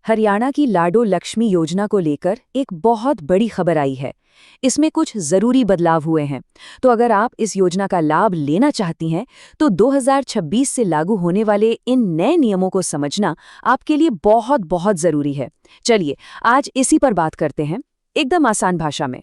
हरियाणा की लाडो लक्ष्मी योजना को लेकर एक बहुत बड़ी खबर आई है। इसमें कुछ जरूरी बदलाव हुए हैं। तो अगर आप इस योजना का लाभ लेना चाहती हैं, तो 2026 से लागू होने वाले इन नए नियमों को समझना आपके लिए बहुत बहुत जरूरी है। चलिए, आज इसी पर बात करते हैं, एकदम आसान भाषा में।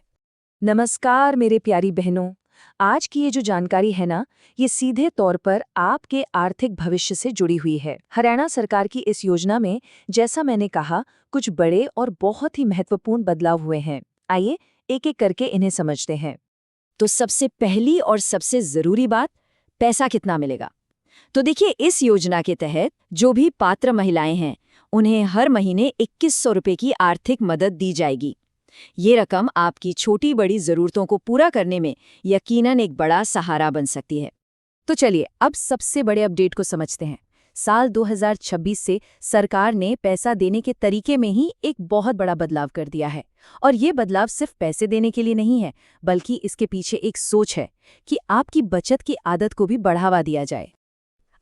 नमस्कार मेरे प्यारी बहनों। आज की ये जो जानकारी है ना, ये सीधे तौर पर आपके आर्थिक भविष्य से जुड़ी हुई है। हरियाणा सरकार की इस योजना में, जैसा मैंने कहा, कुछ बड़े और बहुत ही महत्वपूर्ण बदलाव हुए हैं। आइए एक एक करके इन्हें समझते हैं। तो सबसे पहली और सबसे जरूरी बात, पैसा कितना मिलेगा। तो देखिए, इस योजना के तहत जो भी पात्र महिलाएं हैं, उन्हें हर महीने 2100 रुपये की आर्थिक मदद दी जाएगी। ये रकम आपकी छोटी बड़ी जरूरतों को पूरा करने में यकीनन एक बड़ा सहारा बन सकती है। तो चलिए, अब सबसे बड़े अपडेट को समझते हैं। साल 2026 से सरकार ने पैसा देने के तरीके में ही एक बहुत बड़ा बदलाव कर दिया है। और ये बदलाव सिर्फ पैसे देने के लिए नहीं है, बल्कि इसके पीछे एक सोच है कि आपकी बचत की आदत को भी बढ़ावा दिया जाए।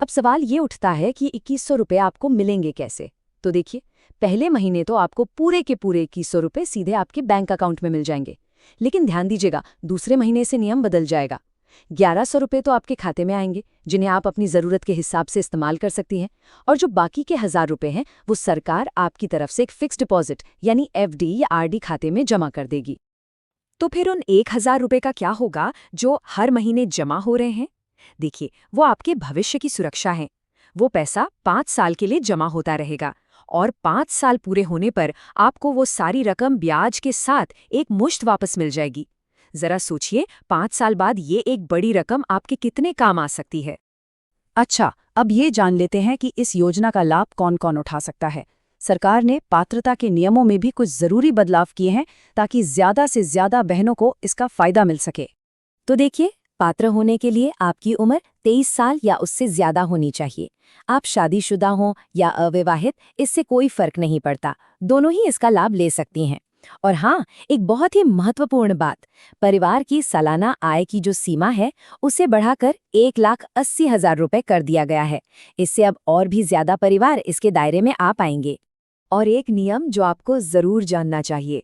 अब सवाल ये उठता है कि 2100 रुपये आपको मिलेंगे कैसे। तो देखिए, पहले महीने तो आपको पूरे के पूरे 2100 रुपये सीधे आपके बैंक अकाउंट में मिल जाएंगे। लेकिन ध्यान दीजिएगा, दूसरे महीने से नियम बदल जाएगा। 1100 रुपये तो आपके खाते में आएंगे, जिन्हें आप अपनी ज़रूरत के हिसाब से इस्तेमाल कर सकती हैं। और जो बाकी के 1000 रुपये हैं, वो सरकार आपकी तरफ से एक फिक्स्ड डिपॉजिट यानी FD या RD खाते में जमा कर देगी। तो फिर उन 1000 रुपये का क्या होगा जो हर महीने जमा हो रहे हैं? देखिए, वो आपके भविष्य की सुरक्षा है। वो पैसा 5 साल के लिए जमा होता रहेगा, और 5 साल पूरे होने पर आपको वो सारी रकम ब्याज के साथ एक मुश्त वापस मिल जाएगी। जरा सोचिए, 5 साल बाद ये एक बड़ी रकम आपके कितने काम आ सकती है। अच्छा, अब ये जान लेते हैं कि इस योजना का लाभ कौन कौन उठा सकता है। सरकार ने पात्रता के नियमों में भी कुछ जरूरी बदलाव किए हैं, ताकि ज्यादा से ज्यादा बहनों को इसका फायदा मिल सके। तो देखिए, पात्र होने के लिए आपकी उम्र 23 साल या उससे ज्यादा होनी चाहिए। आप शादीशुदा हों या अविवाहित, इससे कोई फर्क नहीं पड़ता, दोनों ही इसका लाभ ले सकती हैं। और हाँ, एक बहुत ही महत्वपूर्ण बात, परिवार की सालाना आय की जो सीमा है, उसे बढ़ाकर 1,80,000 रुपये कर दिया गया है। इससे अब और भी ज्यादा परिवार इसके दायरे में आ पाएंगे। और एक नियम जो आपको जरूर जानना चाहिए,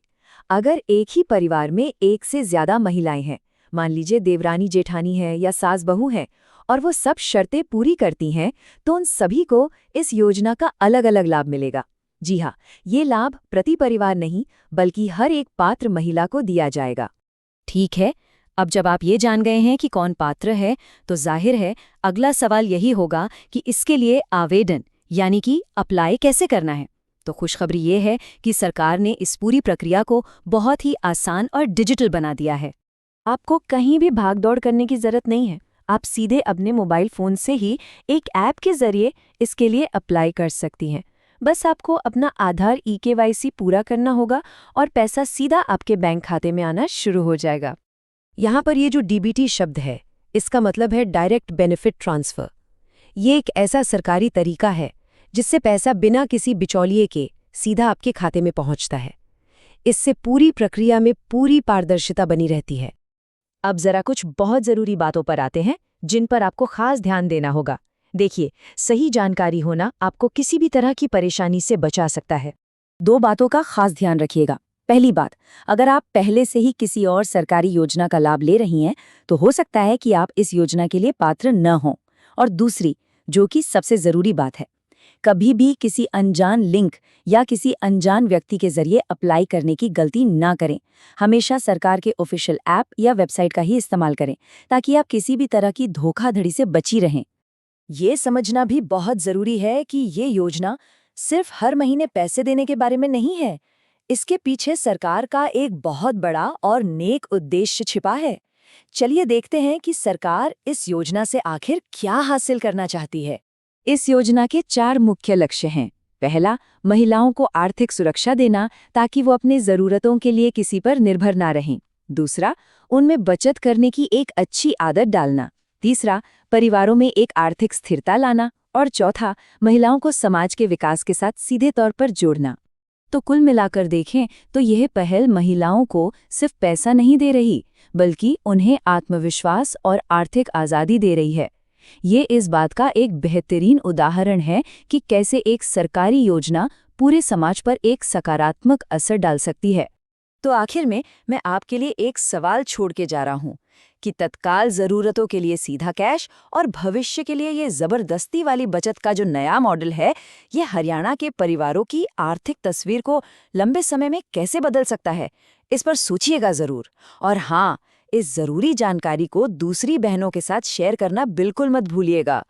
अगर एक ही परिवार में एक से ज्यादा महिलाएं हैं, मान लीजिए देवरानी जेठानी है या सास बहू है, और वो सब शर्तें पूरी करती हैं, तो उन सभी को इस योजना का अलग अलग लाभ मिलेगा। जी हाँ, ये लाभ प्रति परिवार नहीं, बल्कि हर एक पात्र महिला को दिया जाएगा। ठीक है, अब जब आप ये जान गए हैं कि कौन पात्र है, तो जाहिर है अगला सवाल यही होगा कि इसके लिए आवेदन यानी कि अप्लाई कैसे करना है। तो खुशखबरी ये है कि सरकार ने इस पूरी प्रक्रिया को बहुत ही आसान और डिजिटल बना दिया है। आपको कहीं भी भागदौड़ करने की जरूरत नहीं है। आप सीधे अपने मोबाइल फोन से ही एक ऐप के जरिए इसके लिए अप्लाई कर सकती हैं। बस आपको अपना आधार EKYC पूरा करना होगा और पैसा सीधा आपके बैंक खाते में आना शुरू हो जाएगा। यहाँ पर ये जो DBT शब्द है, इसका मतलब है डायरेक्ट बेनिफिट ट्रांसफर। ये एक ऐसा सरकारी तरीका है जिससे पैसा बिना किसी बिचौलिए के सीधा आपके खाते में पहुँचता है। इससे पूरी प्रक्रिया में पूरी पारदर्शिता बनी रहती है। अब जरा कुछ बहुत जरूरी बातों पर आते हैं, जिन पर आपको खास ध्यान देना होगा। देखिए, सही जानकारी होना आपको किसी भी तरह की परेशानी से बचा सकता है। 2 बातों का खास ध्यान रखिएगा। पहली बात, अगर आप पहले से ही किसी और सरकारी योजना का लाभ ले रही हैं, तो हो सकता है कि आप इस योजना के लिए पात्र न हों। और दूसरी, जो कि सबसे जरूरी बात है, कभी भी किसी अनजान लिंक या किसी अनजान व्यक्ति के जरिए अप्लाई करने की गलती ना करें। हमेशा सरकार के ऑफिशियल ऐप या वेबसाइट का ही इस्तेमाल करें, ताकि आप किसी भी तरह की धोखाधड़ी से बची रहें। ये समझना भी बहुत जरूरी है कि ये योजना सिर्फ हर महीने पैसे देने के बारे में नहीं है। इसके पीछे सरकार का एक बहुत बड़ा और नेक उद्देश्य छिपा है। चलिए देखते हैं कि सरकार इस योजना से आखिर क्या हासिल करना चाहती है। इस योजना के 4 मुख्य लक्ष्य हैं। पहला, महिलाओं को आर्थिक सुरक्षा देना, ताकि वो अपनी जरूरतों के लिए किसी पर निर्भर ना रहें। दूसरा, उनमें बचत करने की एक अच्छी आदत डालना। तीसरा, परिवारों में एक आर्थिक स्थिरता लाना। और चौथा, महिलाओं को समाज के विकास के साथ सीधे तौर पर जोड़ना। तो कुल मिलाकर देखें तो यह पहल महिलाओं को सिर्फ पैसा नहीं दे रही, बल्कि उन्हें आत्मविश्वास और आर्थिक आज़ादी दे रही है। ये इस बात का एक बेहतरीन उदाहरण है कि कैसे एक सरकारी योजना पूरे समाज पर एक सकारात्मक असर डाल सकती है। तो आखिर में मैं आपके लिए एक सवाल छोड़ के जा रहा हूँ कि तत्काल ज़रूरतों के लिए सीधा कैश और भविष्य के लिए ये ज़बरदस्ती वाली बचत का जो नया मॉडल है, ये हरियाणा के परिवारों की आर्थिक तस्वीर को लंबे समय में कैसे बदल सकता है, इस पर सोचिएगा ज़रूर। और हाँ, इस ज़रूरी जानकारी को दूसरी बहनों के साथ शेयर करना बिल्कुल मत भूलिएगा।